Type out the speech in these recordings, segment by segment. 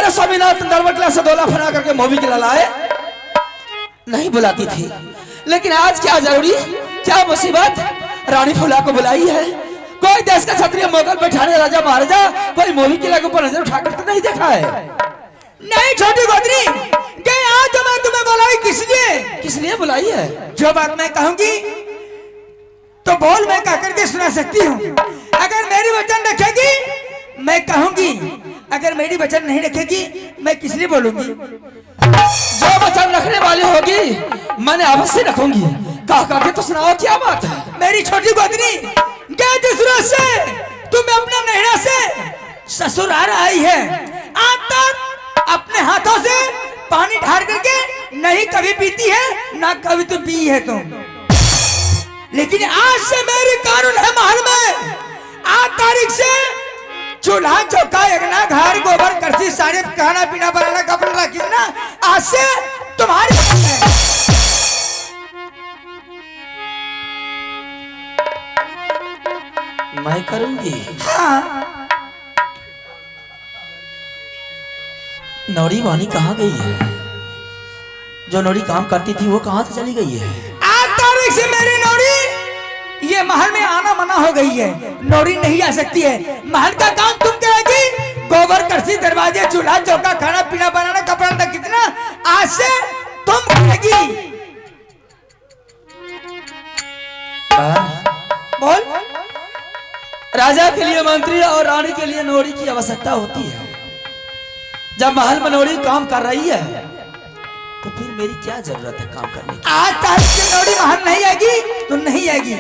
मेरे स्वामीनाथ दरबटला से डोला फना करके मोबी के लाए नहीं बुलाती थी, लेकिन आज क्या जरूरी, क्या मुसीबत रानी फूला को बुलाई है। कोई देश का क्षत्रिय मोगल बैठाने राजा महाराजा कोई मोबी किला के ऊपर नजर उठाकर तो नहीं देखा है। नहीं छोटी गोदरी, आज जो मैं तुम्हें बुलाई किस लिए बुलाई है? जो बात मैं कहूंगी तो बोल मैं कह करके सुना सकती हूँ। अगर मेरी वचन रखेगी मैं कहूंगी, अगर मेरी वचन नहीं रखेगी मैं किस लिए बोलूंगी। जो वचन रखने वाली होगी मैंने अवश्य रखूंगी। कह करके तो सुनाओ क्या बात है। मेरी छोटी गोदनी, जिस रोज से तुम अपने नैना से ससुराल आई है, आज तक अपने हाथों से पानी ढार करके नहीं कभी पीती है, ना कभी तुम पी है तुम। लेकिन आज से मेरी कानून है महल में, आज तारीख से चूल्हा चौका एकना घर गोबर करसी सारे खाना पीना बनाना कपड़ा रखना आज से तुम्हारी मैं करूंगी। हाँ। नौरी वानी कहाँ गई है? जो नौरी काम करती थी वो कहाँ से चली गई है? आज तारीख से मेरी नौरी ये महल में आना मना हो गई है, नौरी नहीं आ सकती है। महल का काम तुम करेगी, गोबर करसी दरवाजे चूल्हा चौका खाना पीना बनाना कपड़ा तक कितना आज से तुम करेगी। बोल। राजा के लिए मंत्री और रानी के लिए नौरी की आवश्यकता होती है। जब महल में नौरी काम कर रही है तो फिर मेरी क्या जरूरत है काम करने की? आज तारीख से नौरी महल नहीं आएगी तो नहीं आएगी।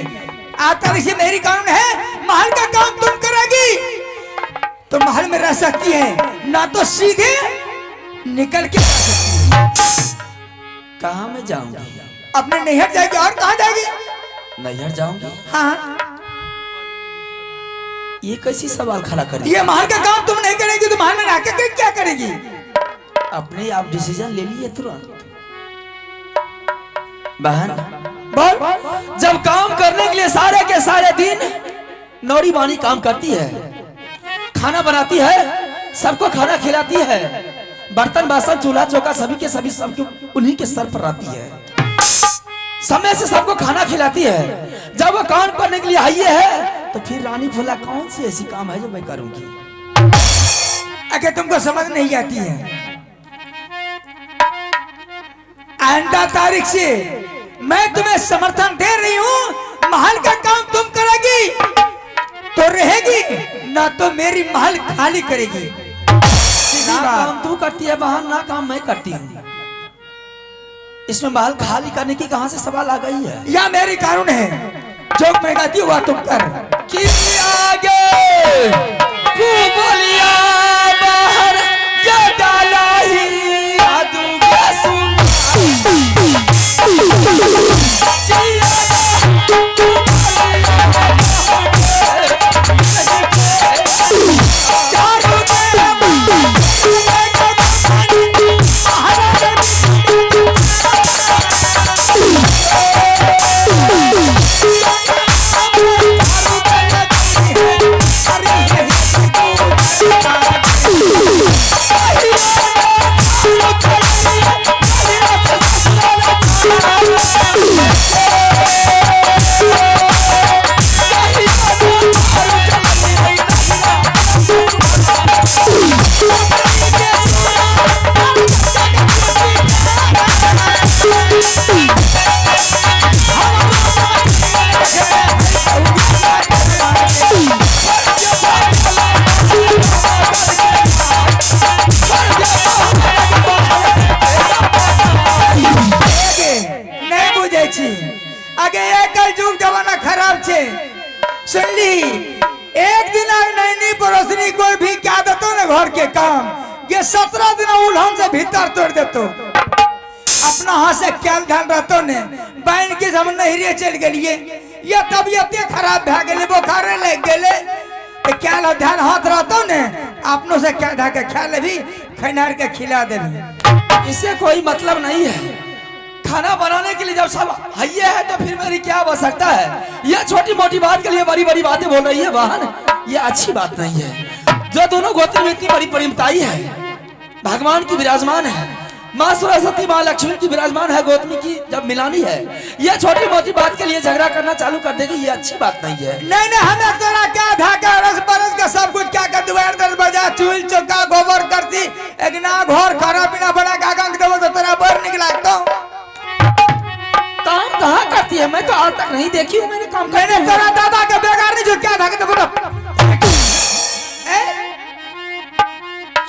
आज तारीख से मेरी कानून है, महल का काम तुम करेगी तो महल में रह सकती है, ना तो सीधे निकल के जा सकती है। कहाँ मैं जाऊंगी? अपने नैहर जाएगी। और कहाँ जाएगी? नैहर जाऊंगी। हाँ। ये कैसी सवाल खड़ा कर ये महल का काम तुम नहीं करेगी तो महल में रह के क्या करेगी? अपने आप डिसीजन ले लिए तुरंत। बहन बोल। जब काम करने के लिए सारे के सारे दिन नौरी बानी काम करती है, खाना बनाती है, सबको खाना खिलाती है, बर्तन बासन चूल्हा चौका सभी के सभी सबके उन्हीं के सर पर रहती है, समय से सबको खाना खिलाती है। जब वो काम करने के लिए आई है तो फिर रानी फूला कौन सी ऐसी काम है जो मैं करूंगी? अगर तुमको समझ नहीं आती है, आइंदा तारीख से मैं तुम्हें समर्थन दे रही हूँ, महल का काम तुम करेगी तो रहेगी, ना तो मेरी महल खाली करेगी। ना काम तू करती है बहन, ना काम मैं करती हूँ। इसमें महल खाली करने की कहां से सवाल आ गई है? या मेरी कानून है, जो मैं कहती हुआ तुम कर। कि आगे तू बोलिया बाहर क्या डाला ही आदूंगा सुन। घर के काम ये 17 दिन उल्हन से भीतर तोड़ देतो। अपना हाथ से क्या ध्यान रहतो ने बहन के हम नहरे चल गलिए, ये तबियत खराब भे गए, बुखार लग गए तो क्या ध्यान हाथ रहतो ने अपनों से क्या धा के ख्याल भी खनार के खिला दे। इससे कोई मतलब नहीं है। खाना बनाने के लिए जब सब हइये है तो फिर मेरी क्या आवश्यकता है? यह छोटी मोटी बात के लिए बड़ी बड़ी बातें बोल रही है बहन, ये अच्छी बात नहीं है। जो दोनों गोत्र में इतनी बड़ी प्रेमताई है भगवान की विराजमान है, माँ सरस्वती माँ लक्ष्मी की विराजमान है, गौतमी की जब मिलानी है, ये छोटी मोटी बात के लिए झगड़ा करना चालू कर देगी, ये अच्छी बात नहीं है। नहीं नहीं, हमें तेरा क्या था, क्या रस बरस का सब कुछ क्या कर दुआर दर बजा चूल चौका गोबर करती एक ना घोर खाना पीना बड़ा काका के देवो तो तेरा बर निकला तो काम कहाँ करती है? मैं तो आज तक नहीं देखी हूँ मैंने काम। मैंने तेरा दादा के बेकार नहीं जो क्या था कि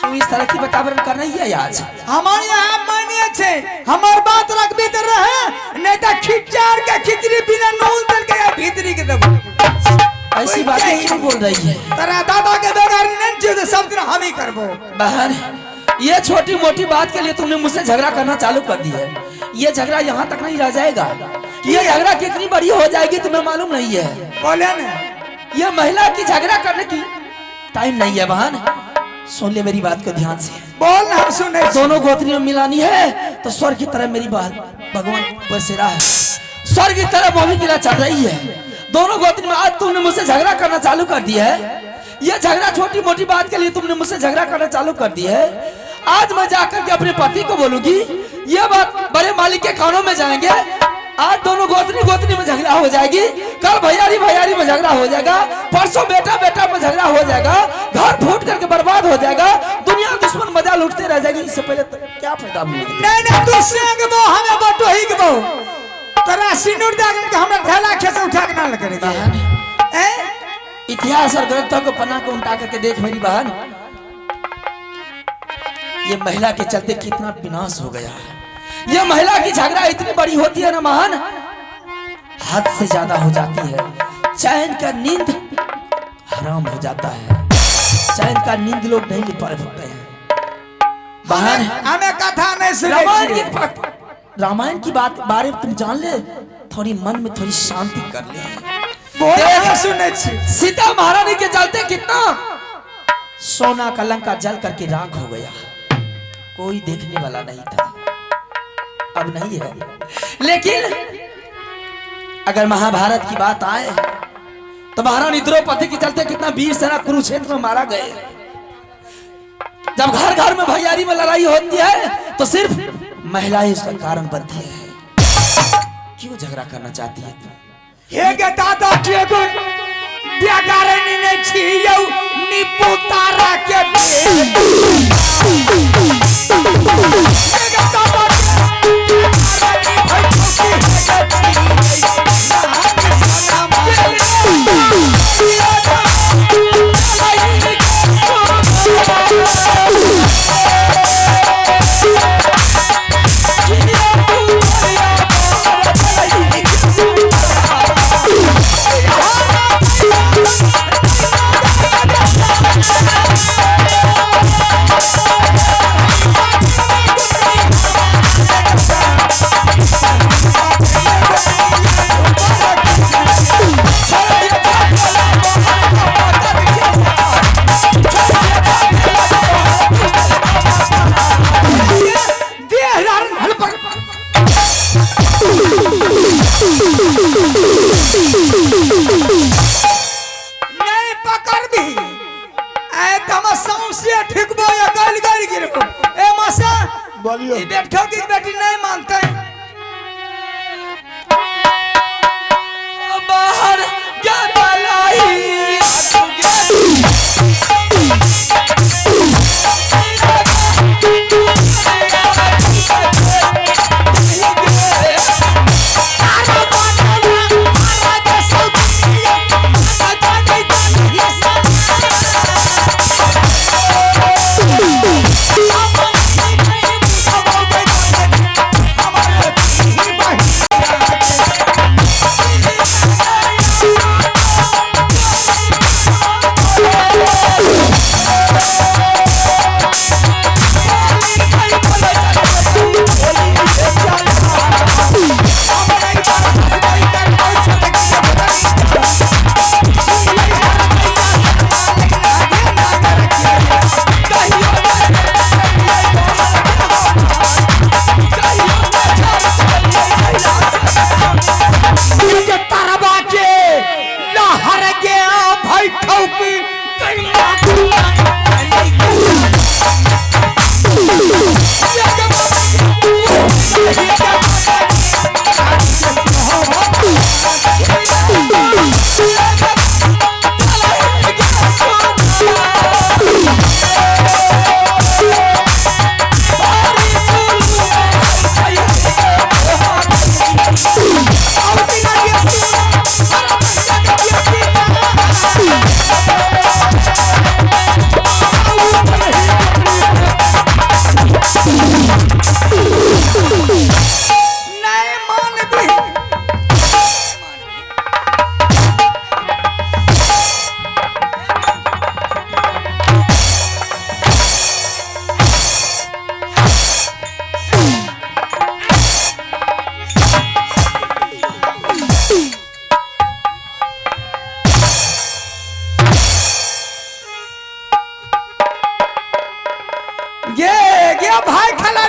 क्यों इस तरह की वातावरण कर रही है आज? हमारे यहाँ मानिए छे हमार बात रख भीतर रहे नहीं तो खिचार के खिचड़ी बिना नून तेल के भीतरी के देबो। ऐसी बातें क्यों बोल रही है? तेरा दादा के बेकार नहीं जो सब दिन हम ही करबो। बहन, ये छोटी मोटी बात के लिए तुमने मुझसे झगड़ा करना चालू कर दी है। ये झगड़ा यहाँ तक नहीं रह जाएगा, ये झगड़ा कितनी बड़ी हो जाएगी तुम्हें मालूम नहीं है। बोले ना, ये महिला की झगड़ा करने की टाइम नहीं है बहन। सुन ले मेरी बात को ध्यान से, बोल ना सुने। दोनों गोत्रियों में मिलानी है तो स्वर्ग की तरह मेरी बात भगवान बसेरा है, स्वर्ग की तरह मोहिनी किला चढ़ रही है। दोनों गोत्री में आज तुमने मुझसे झगड़ा करना चालू कर दिया है। ये झगड़ा छोटी मोटी बात के लिए तुमने मुझसे झगड़ा करना चालू कर दिया है। आज मैं जाकर के अपने पति को बोलूंगी, ये बात बड़े मालिक के कानों में जाएंगे। आज दोनों गोत्री में झगड़ा हो जाएगी, कल भैयारी में झगड़ा हो जाएगा, परसों बेटा में झगड़ा हो जाएगा, घर फूट करके बर्बाद हो जाएगा, दुनिया दुश्मन मजा लूटते रह जाएगी। इससे पहले क्या फायदा मिलेगा? नहीं नहीं, तू संग बो हमें बटो ही बो तेरा सिनुर दागन के हमरा ढेला खेसे उठा के ना लगेगा। इतिहास और ग्रंथों को पन्ना को उल्टा करके देख मेरी बहन, ये महिला के चलते कितना विनाश हो गया है। ये महिला की झगड़ा इतनी बड़ी होती है ना महान, हद से ज्यादा हो जाती है। चैन का नींद हराम हो जाता है, चैन का नींद लोग नहीं ले पाते हैं। बहन, हमें कथा नहीं सुने। रामायण की बात बारे में तुम जान ले, थोड़ी मन में थोड़ी शांति कर ले। सुने सीता महारानी के चलते कितना सोना का लंका जल करके राख हो गया, कोई देखने वाला नहीं था, अब नहीं है। लेकिन अगर महाभारत की बात आए तो महारानी द्रौपदी के चलते कितना वीर सेना कुरुक्षेत्र में मारा गए। जब घर घर में भैयारी में लड़ाई होती है तो सिर्फ महिलाएं उसका कारण बनती है। क्यों झगड़ा करना चाहती है तू? हे के दादा के को बेगारनी ने छियौ निपु तारा के नहीं पकड़ भी ऐ तमसाऊ से ठिकबो या गाली गाली गिरबो। ए मासा बोलियो, ई बैठो की बेटी नहीं मानते बाहर क्या बलाई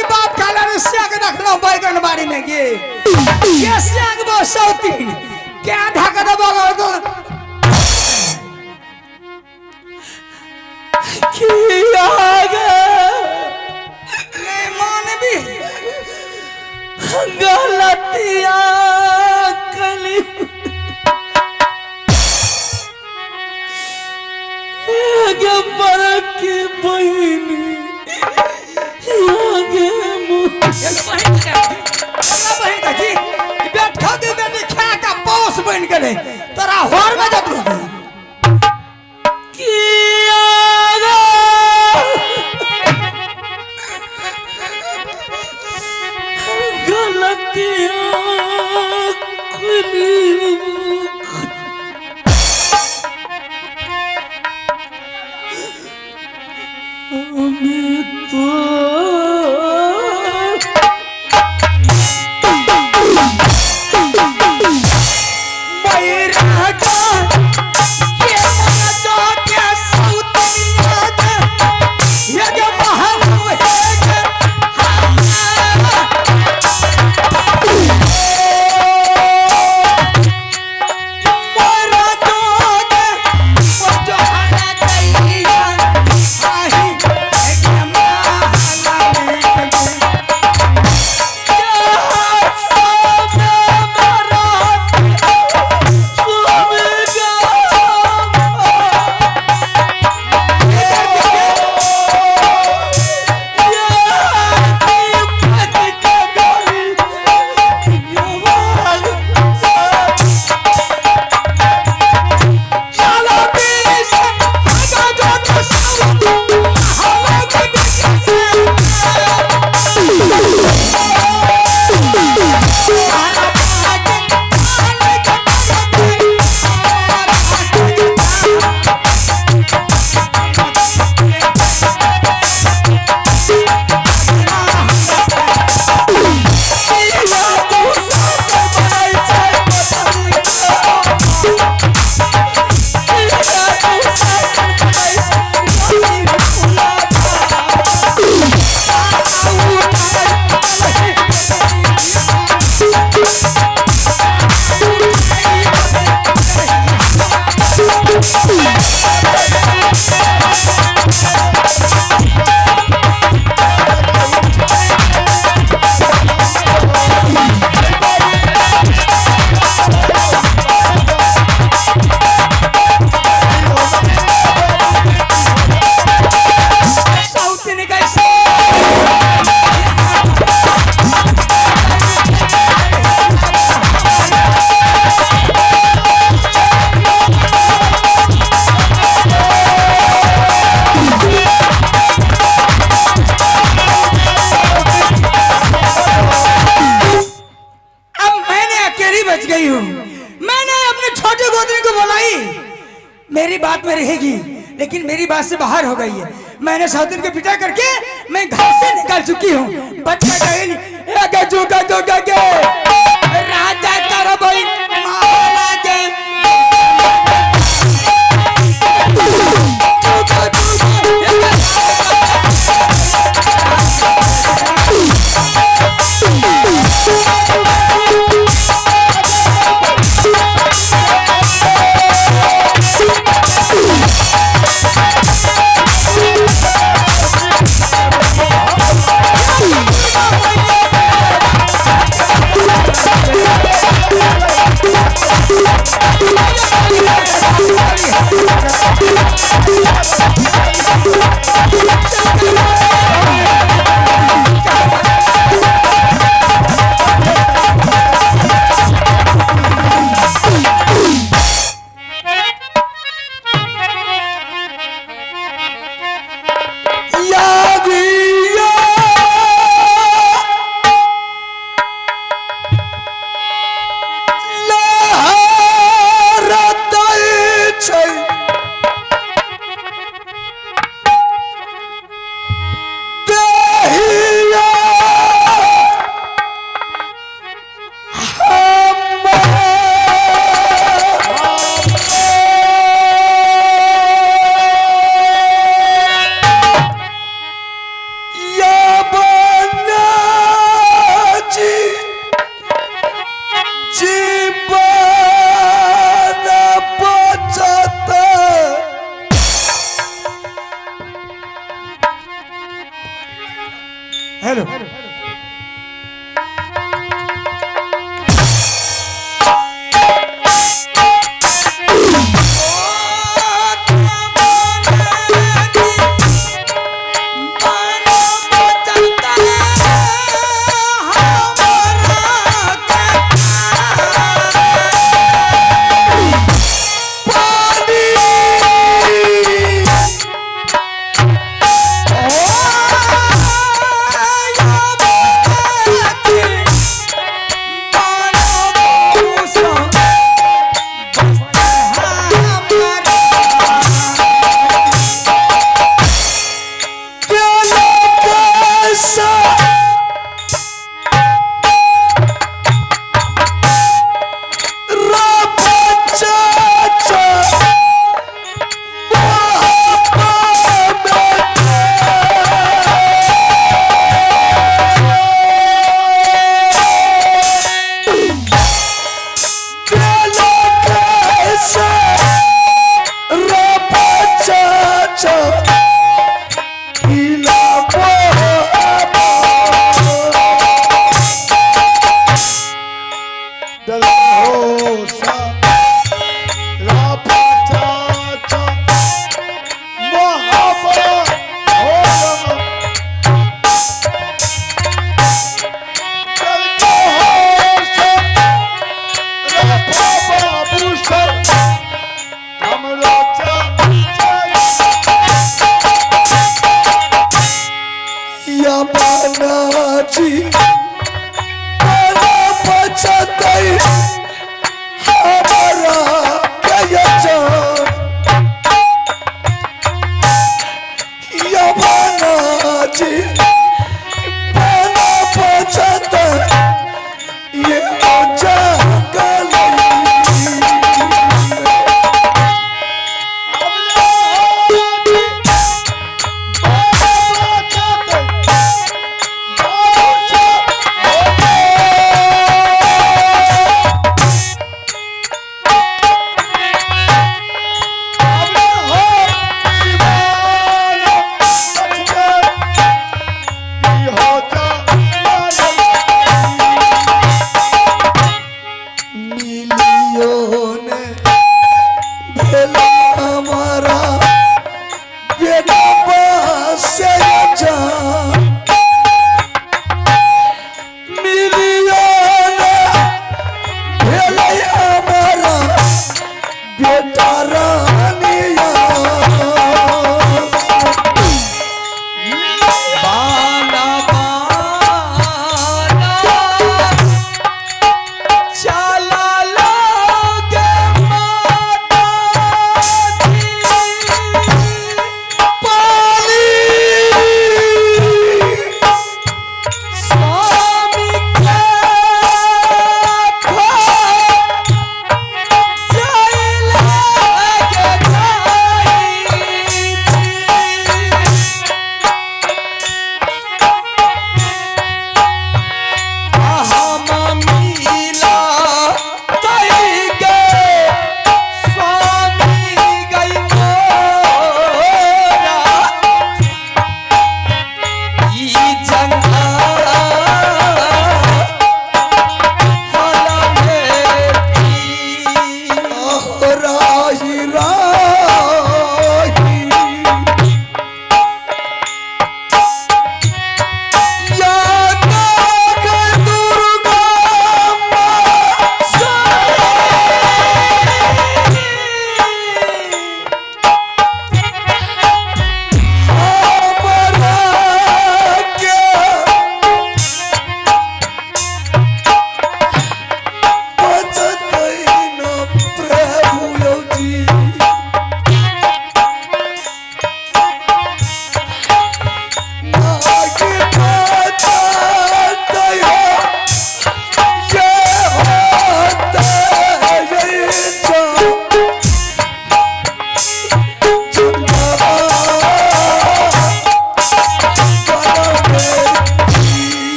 खाली बाप खाला ने सियाग रखना बैगन बाड़ी में गे ये सियाग बो सौतीन क्या ढाका दबा तो किया नहीं मान भी गलतियां कली आगे बढ़ के बहनी आगे बहन का जी बैठ खा के बेटे खा का पौस बन करे तोरा होर में जब मेरी बात में रहेगी लेकिन मेरी बात से बाहर हो गई है। मैंने सौतन को पिटा करके मैं घर से निकल चुकी हूँ। बच्चा राजा करो भाई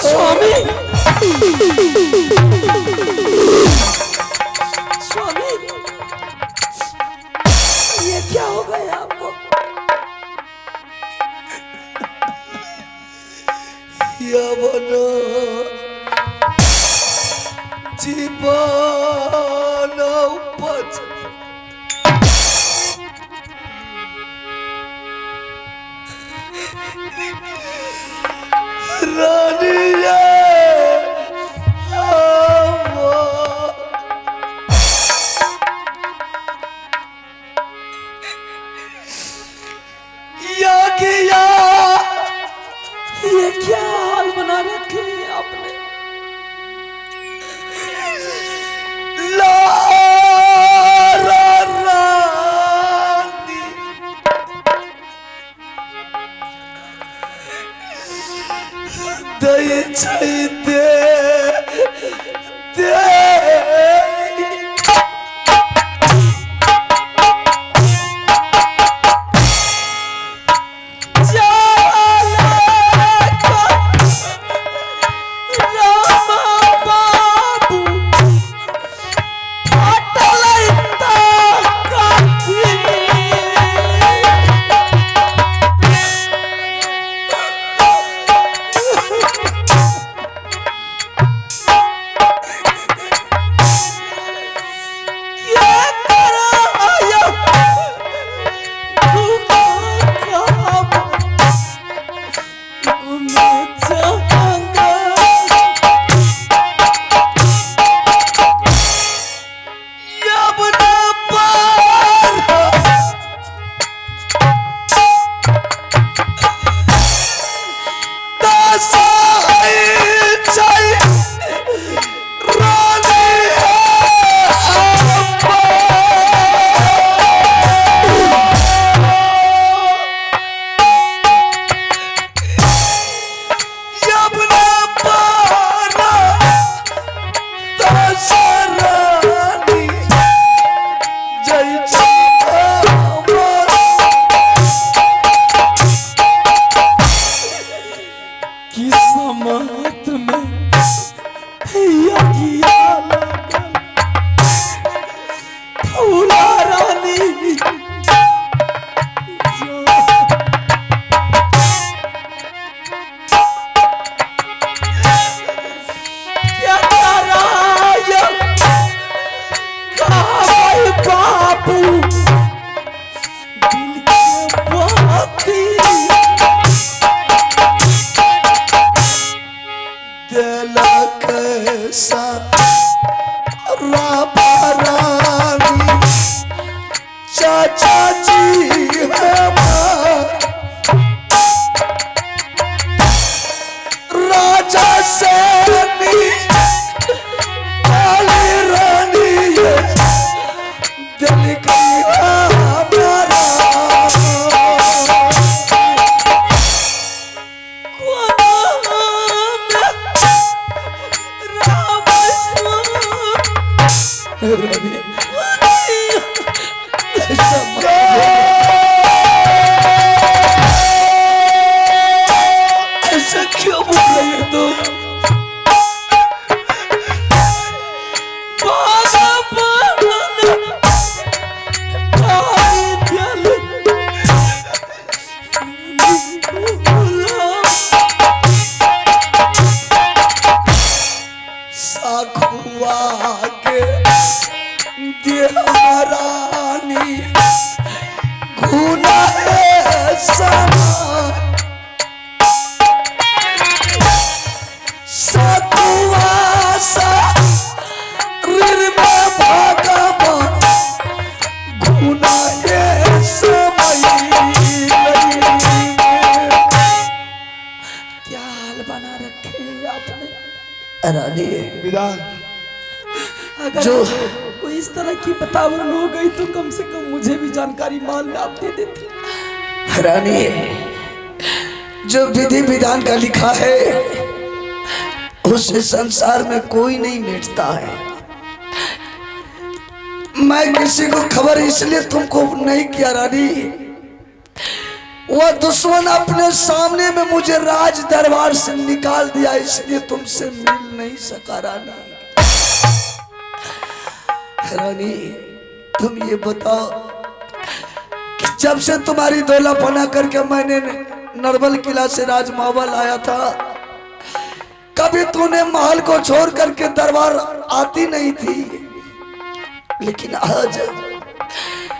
स्वामी स्वामी ये क्या हो गया आपको? यवनो जीवन उपज रानिया या किया ये क्या हाल बना रखे हैं आपने? रानी दय दे किस्मत में यगिया लगल फूला रानी क्या कराया कहाँ बाबू दिल के बाती कैसा रानी चाचा जी राजा सैनी काली रानी दिल की ऐसा क्यों बोल रहे हो तुम? साखुआ के देवरानी गुना है समा साखुआ सा ऋण में भागवा गुना है समय क्या हाल बना रखे आपने? रानी विधान अगर जो कोई इस तरह की बतावन हो गई तो कम से कम मुझे भी जानकारी मान में आप दे देते। रानी जो विधि विधान का लिखा है उसे संसार में कोई नहीं मिटता है। मैं किसी को खबर इसलिए तुमको नहीं किया रानी, वह दुश्मन अपने सामने में मुझे राज दरबार से निकाल दिया, इसलिए तुमसे मिल नहीं सका रानी। रानी तुम ये बताओ कि जब से तुम्हारी दौलापना करके मैंने नरबल किला से राजमहल आया था, कभी तूने महल को छोड़ करके दरबार आती नहीं थी, लेकिन आज